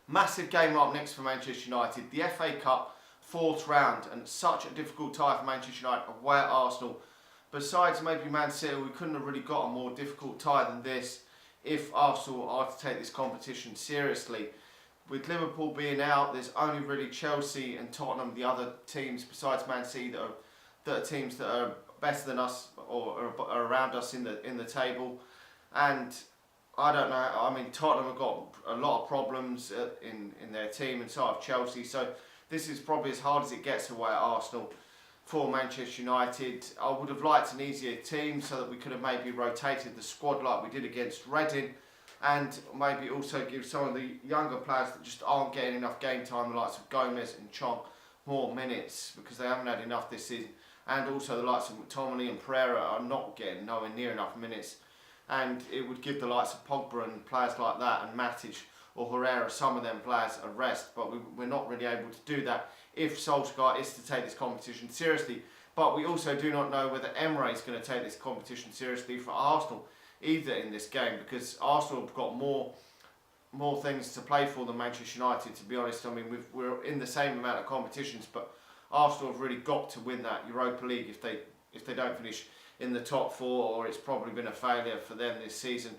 Massive game up next for Manchester United. The FA Cup fourth round, and such a difficult tie for Manchester United away at Arsenal. Besides maybe Man City, we couldn't have really got a more difficult tie than this if Arsenal are to take this competition seriously. With Liverpool being out, there's only really Chelsea and Tottenham, the other teams besides Man City that are teams that are better than us or are around us in the table. And I don't know. I mean, Tottenham have got a lot of problems in their team, and so have Chelsea. So this is probably as hard as it gets away at Arsenal for Manchester United. I would have liked an easier team so that we could have maybe rotated the squad like we did against Reading, and maybe also give some of the younger players that just aren't getting enough game time, the likes of Gomez and Chong, more minutes because they haven't had enough this season. And also the likes of McTominay and Pereira are not getting nowhere near enough minutes. And it would give the likes of Pogba and players like that and Matic or Herrera, some of them players, a rest. But we're not really able to do that if Solskjaer is to take this competition seriously. But we also do not know whether Emre is going to take this competition seriously for Arsenal either in this game, because Arsenal have got more things to play for than Manchester United, to be honest. I mean, we're in the same amount of competitions, but Arsenal have really got to win that Europa League if they don't finish in the top four, or it's probably been a failure for them this season.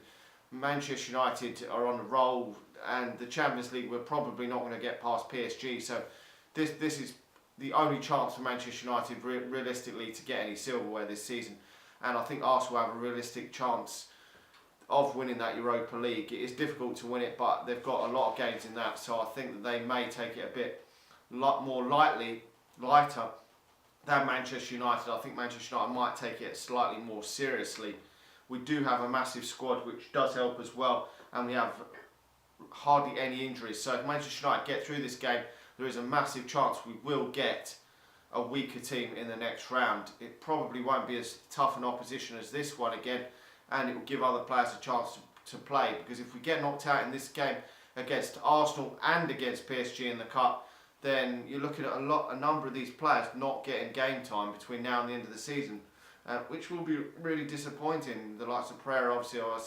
Manchester United are on a roll, and the Champions League, we're probably not going to get past PSG. So this is the only chance for Manchester United realistically to get any silverware this season. And I think Arsenal have a realistic chance of winning that Europa League. It is difficult to win it, but they've got a lot of games in that, so I think that they may take it a bit more lighter than Manchester United. I think Manchester United might take it slightly more seriously. We do have a massive squad, which does help as well, and we have hardly any injuries. So if Manchester United get through this game, there is a massive chance we will get a weaker team in the next round. It probably won't be as tough an opposition as this one again, and it will give other players a chance to play, because if we get knocked out in this game against Arsenal and against PSG in the Cup, then you're looking at a number of these players not getting game time between now and the end of the season, which will be really disappointing. The likes of Pereira, obviously, I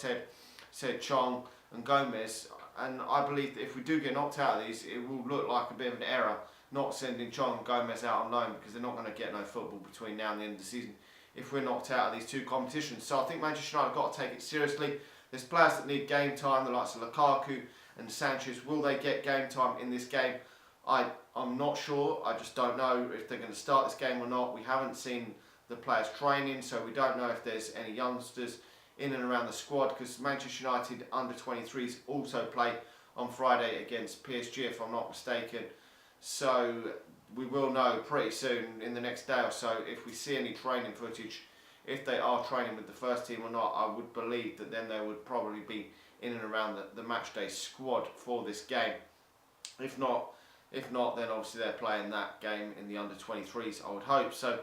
said Chong and Gomez, and I believe that if we do get knocked out of these, it will look like a bit of an error not sending Chong and Gomez out on loan, because they're not going to get no football between now and the end of the season if we're knocked out of these two competitions. So I think Manchester United have got to take it seriously. There's players that need game time, the likes of Lukaku and Sanchez. Will they get game time in this game? I'm not sure. I just don't know if they're going to start this game or not. We haven't seen the players training, so we don't know if there's any youngsters in and around the squad, because Manchester United under-23s also play on Friday against PSG, if I'm not mistaken. So we will know pretty soon in the next day or so if we see any training footage, if they are training with the first team or not. I would believe that then they would probably be in and around the matchday squad for this game. If not, then obviously they're playing that game in the under-23s, I would hope. So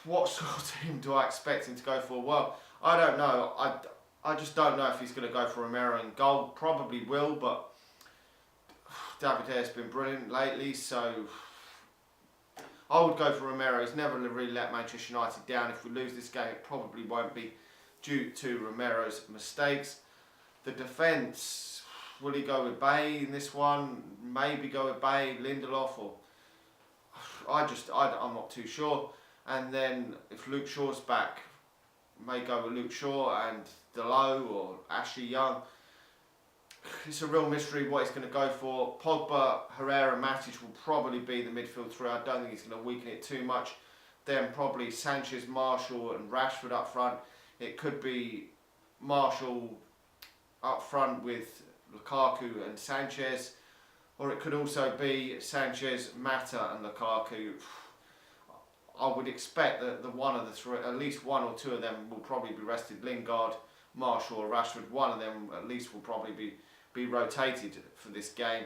what sort of team do I expect him to go for? Well, I don't know. I just don't know if he's going to go for Romero in goal. Probably will, but David Hare's been brilliant lately, so I would go for Romero. He's never really let Manchester United down. If we lose this game, it probably won't be due to Romero's mistakes. The defence, will he go with Bay in this one? Maybe go with Bay, Lindelof, or I'm not too sure. And then if Luke Shaw's back, may go with Luke Shaw and Dalot or Ashley Young. It's a real mystery what he's going to go for. Pogba, Herrera, Matic will probably be the midfield three. I don't think he's going to weaken it too much. Then probably Sanchez, Martial and Rashford up front. It could be Martial up front with Lukaku and Sanchez, or it could also be Sanchez, Mata and Lukaku. I would expect that the one of the three, at least one or two of them will probably be rested. Lingard, Martial or Rashford, one of them at least will probably be rotated for this game.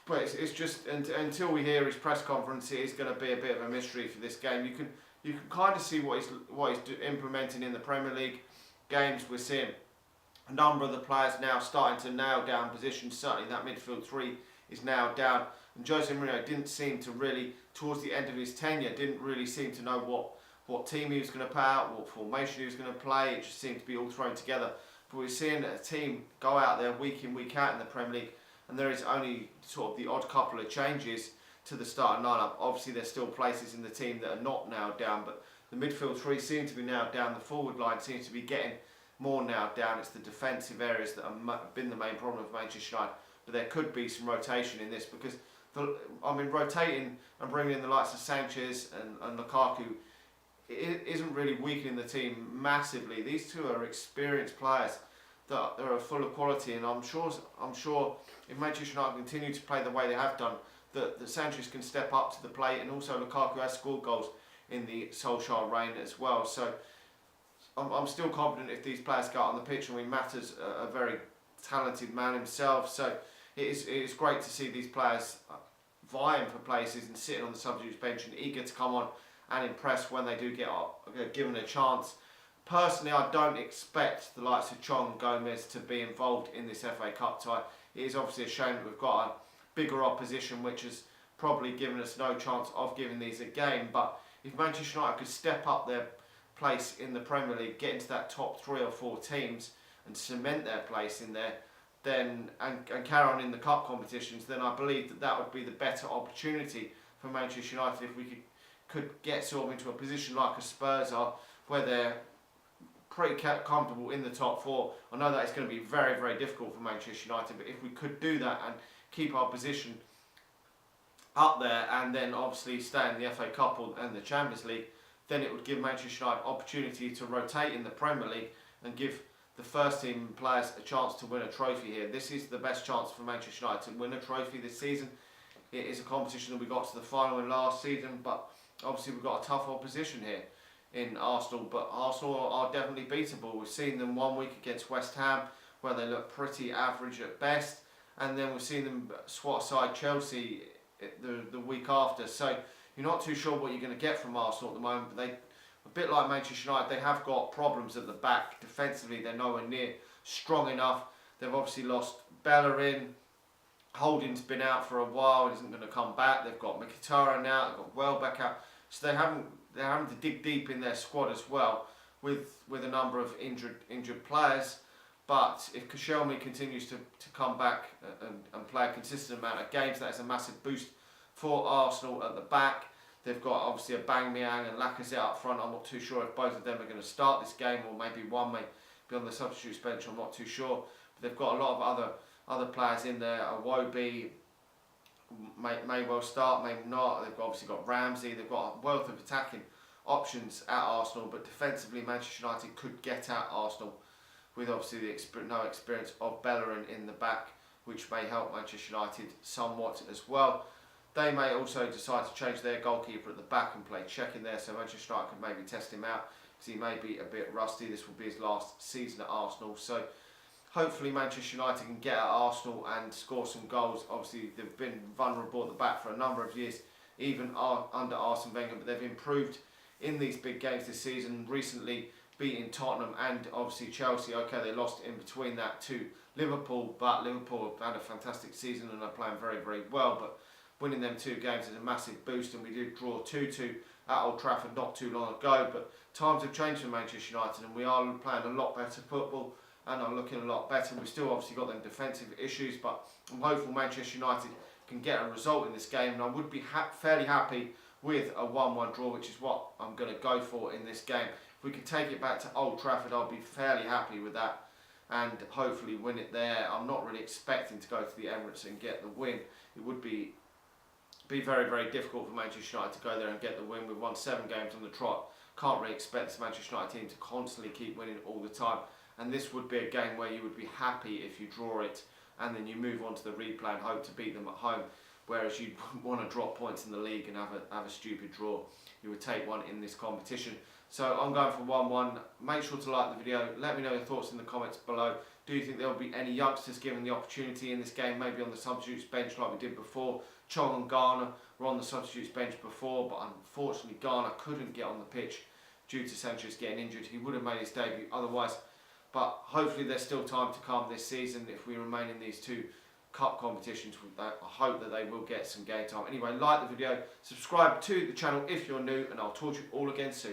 But it's just until we hear his press conference, it is going to be a bit of a mystery for this game. You can kind of see what he's implementing in the Premier League games. We're seeing a number of the players now starting to nail down positions. Certainly that midfield three is nailed down. And Jose Mourinho didn't seem to really, towards the end of his tenure, didn't really seem to know what team he was going to put out, what formation he was going to play. It just seemed to be all thrown together but we're seeing a team go out there week in, week out in the Premier League, and there is only sort of the odd couple of changes to the starting lineup. Obviously, there's still places in the team that are not nailed down, but the midfield three seem to be nailed down. The forward line seems to be getting more nailed down. It's the defensive areas that have been the main problem of Manchester United. But there could be some rotation in this because, rotating and bringing in the likes of Sanchez and Lukaku, it isn't really weakening the team massively. These two are experienced players that are full of quality, and I'm sure if Manchester United continue to play the way they have done, that Sanchez can step up to the plate, and also Lukaku has scored goals in the Solskjaer reign as well. So I'm still confident if these players go out on the pitch. I mean, Mata's a very talented man himself, so it is great to see these players vying for places and sitting on the substitutes bench and eager to come on and impress when they do get given a chance. Personally, I don't expect the likes of Chong, Gomez to be involved in this FA Cup tie. It is obviously a shame that we've got a bigger opposition which has probably given us no chance of giving these a game, but if Manchester United could step up their place in the Premier League, get into that top 3 or 4 teams and cement their place in there, then and carry on in the cup competitions, then I believe that would be the better opportunity for Manchester United if we could get sort of into a position like a Spurs are, where they're pretty comfortable in the top 4. I know that it's going to be very, very difficult for Manchester United, but if we could do that and keep our position up there and then obviously stay in the FA Cup and the Champions League, then it would give Manchester United opportunity to rotate in the Premier League and give the first team players a chance to win a trophy here. This is the best chance for Manchester United to win a trophy this season. It is a competition that we got to the final in last season, but obviously we've got a tough opposition here in Arsenal, but Arsenal are definitely beatable. We've seen them one week against West Ham where they look pretty average at best, and then we've seen them swat aside Chelsea the week after. So you're not too sure what you're going to get from Arsenal at the moment, but they, a bit like Manchester United, they have got problems at the back. Defensively, they're nowhere near strong enough. They've obviously lost Bellerin. Holding's been out for a while, he isn't going to come back. They've got Mkhitaryan out, they've got Welbeck out. So they're having to dig deep in their squad as well with a number of injured players. But if Koscielny continues to come back and play a consistent amount of games, that is a massive boost for Arsenal at the back. They've got obviously Aubameyang and Lacazette up front. I'm not too sure if both of them are going to start this game, or maybe one may be on the substitutes bench. I'm not too sure. But they've got a lot of other players in there. Iwobi may well start, maybe not. They've obviously got Ramsey. They've got a wealth of attacking options at Arsenal, but defensively Manchester United could get at Arsenal with obviously no experience of Bellerin in the back, which may help Manchester United somewhat as well. They may also decide to change their goalkeeper at the back and play Cech in there, so Manchester United could maybe test him out because he may be a bit rusty. This will be his last season at Arsenal, so hopefully Manchester United can get at Arsenal and score some goals. Obviously they've been vulnerable at the back for a number of years, even under Arsene Wenger, but they've improved in these big games this season, recently beating Tottenham and obviously Chelsea. Okay, they lost in between that to Liverpool, but Liverpool have had a fantastic season and are playing very, very well. But winning them 2 games is a massive boost, and we did draw 2-2 at Old Trafford not too long ago. But times have changed for Manchester United, and we are playing a lot better football and are looking a lot better. We've still obviously got them defensive issues, but I'm hopeful Manchester United can get a result in this game, and I would be fairly happy with a 1-1 draw, which is what I'm going to go for in this game. If we can take it back to Old Trafford, I'll be fairly happy with that and hopefully win it there. I'm not really expecting to go to the Emirates and get the win. It would be very, very difficult for Manchester United to go there and get the win. We've won 7 games on the trot. Can't really expect this Manchester United team to constantly keep winning all the time. And this would be a game where you would be happy if you draw it and then you move on to the replay and hope to beat them at home. Whereas you'd want to drop points in the league and have a stupid draw. You would take one in this competition. So I'm going for 1-1. Make sure to like the video. Let me know your thoughts in the comments below. Do you think there will be any youngsters given the opportunity in this game, maybe on the substitutes bench like we did before? Chong and Garner were on the substitutes bench before, but unfortunately Garner couldn't get on the pitch due to Sanchez getting injured. He would have made his debut otherwise. But hopefully there's still time to come this season if we remain in these 2 cup competitions. I hope that they will get some game time. Anyway, like the video, subscribe to the channel if you're new, and I'll talk to you all again soon.